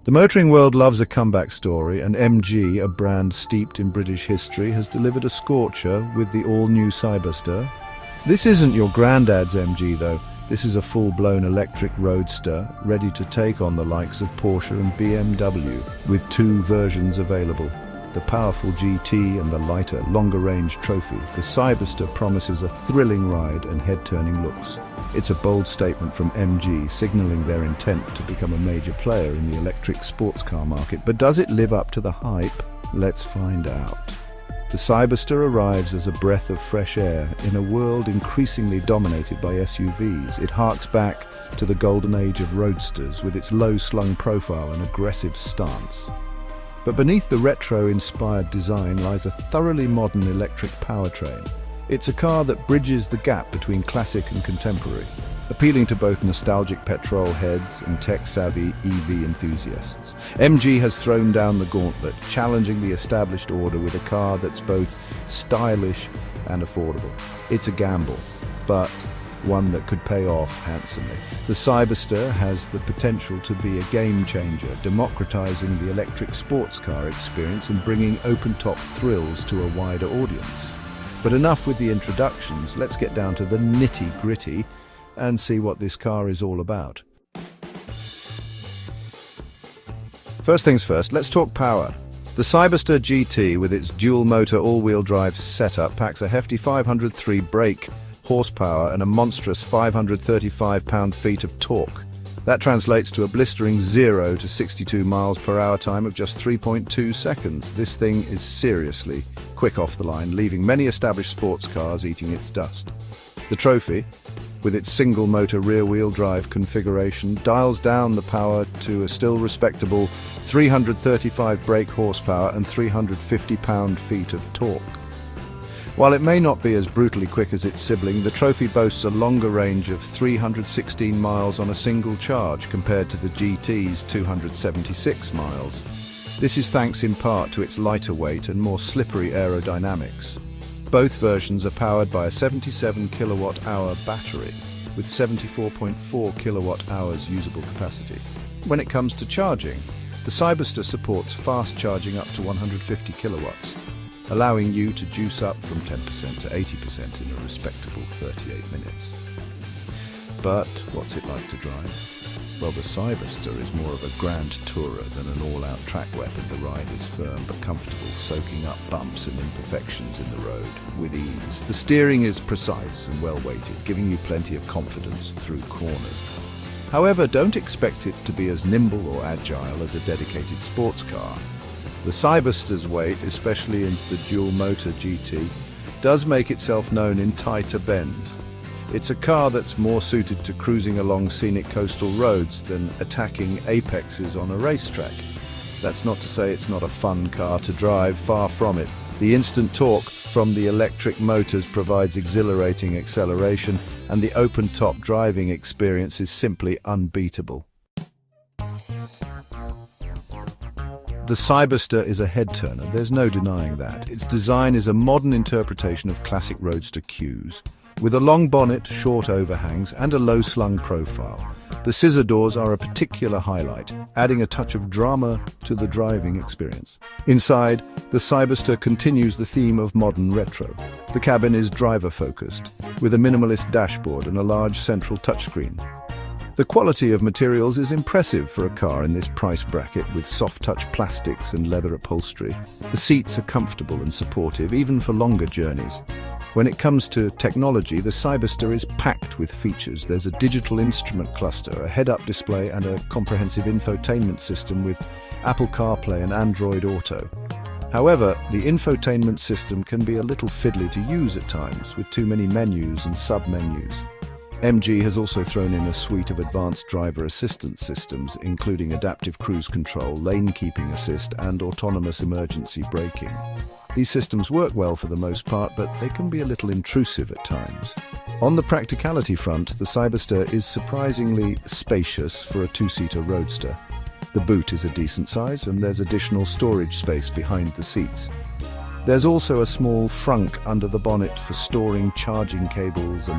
The motoring world loves a comeback story, and MG, a brand steeped in British history, has delivered a scorcher with the all-new CYBERSTER. This isn't your granddad's MG though. This is a full-blown electric roadster, ready to take on the likes of Porsche and BMW, with two versions available. The powerful GT and the lighter, longer-range trophy, the CYBERSTER promises a thrilling ride and head-turning looks. It's a bold statement from MG, signaling their intent to become a major player in the electric sports car market. But does it live up to the hype? Let's find out. The CYBERSTER arrives as a breath of fresh air in a world increasingly dominated by SUVs. It harks back to the golden age of roadsters with its low-slung profile and aggressive stance. But beneath the retro-inspired design lies a thoroughly modern electric powertrain. It's a car that bridges the gap between classic and contemporary, appealing to both nostalgic petrol heads and tech-savvy EV enthusiasts. MG has thrown down the gauntlet, challenging the established order with a car that's both stylish and affordable. It's a gamble, but one that could pay off handsomely. The CYBERSTER has the potential to be a game-changer, democratizing the electric sports car experience and bringing open-top thrills to a wider audience. But enough with the introductions, let's get down to the nitty-gritty and see what this car is all about. First things first, let's talk power. The CYBERSTER GT, with its dual-motor all-wheel drive setup, packs a hefty 503 brake horsepower and a monstrous 535 pound-feet of torque. That translates to a blistering 0 to 62 miles per hour time of just 3.2 seconds. This thing is seriously quick off the line, leaving many established sports cars eating its dust. The trophy, with its single-motor rear-wheel drive configuration, dials down the power to a still respectable 335 brake horsepower and 350 pound-feet of torque. While it may not be as brutally quick as its sibling, the trophy boasts a longer range of 316 miles on a single charge compared to the GT's 276 miles. This is thanks in part to its lighter weight and more slippery aerodynamics. Both versions are powered by a 77 kilowatt-hour battery with 74.4 kilowatt-hours usable capacity. When it comes to charging, the CYBERSTER supports fast charging up to 150 kilowatts, allowing you to juice up from 10% to 80% in a respectable 38 minutes. But what's it like to drive? Well, the CYBERSTER is more of a grand tourer than an all-out track weapon. The ride is firm but comfortable, soaking up bumps and imperfections in the road with ease. The steering is precise and well-weighted, giving you plenty of confidence through corners. However, don't expect it to be as nimble or agile as a dedicated sports car. The CYBERSTER's weight, especially in the dual-motor GT, does make itself known in tighter bends. It's a car that's more suited to cruising along scenic coastal roads than attacking apexes on a racetrack. That's not to say it's not a fun car to drive, far from it. The instant torque from the electric motors provides exhilarating acceleration, and the open-top driving experience is simply unbeatable. The CYBERSTER is a head-turner, there's no denying that. Its design is a modern interpretation of classic roadster cues, with a long bonnet, short overhangs, and a low-slung profile. The scissor doors are a particular highlight, adding a touch of drama to the driving experience. Inside, the CYBERSTER continues the theme of modern retro. The cabin is driver-focused, with a minimalist dashboard and a large central touchscreen. The quality of materials is impressive for a car in this price bracket, with soft-touch plastics and leather upholstery. The seats are comfortable and supportive, even for longer journeys. When it comes to technology, the CYBERSTER is packed with features. There's a digital instrument cluster, a head-up display, and a comprehensive infotainment system with Apple CarPlay and Android Auto. However, the infotainment system can be a little fiddly to use at times, with too many menus and sub-menus. MG has also thrown in a suite of advanced driver assistance systems, including adaptive cruise control, lane keeping assist, and autonomous emergency braking. These systems work well for the most part, but they can be a little intrusive at times. On the practicality front, the CYBERSTER is surprisingly spacious for a two-seater roadster. The boot is a decent size, and there's additional storage space behind the seats. There's also a small frunk under the bonnet for storing charging cables and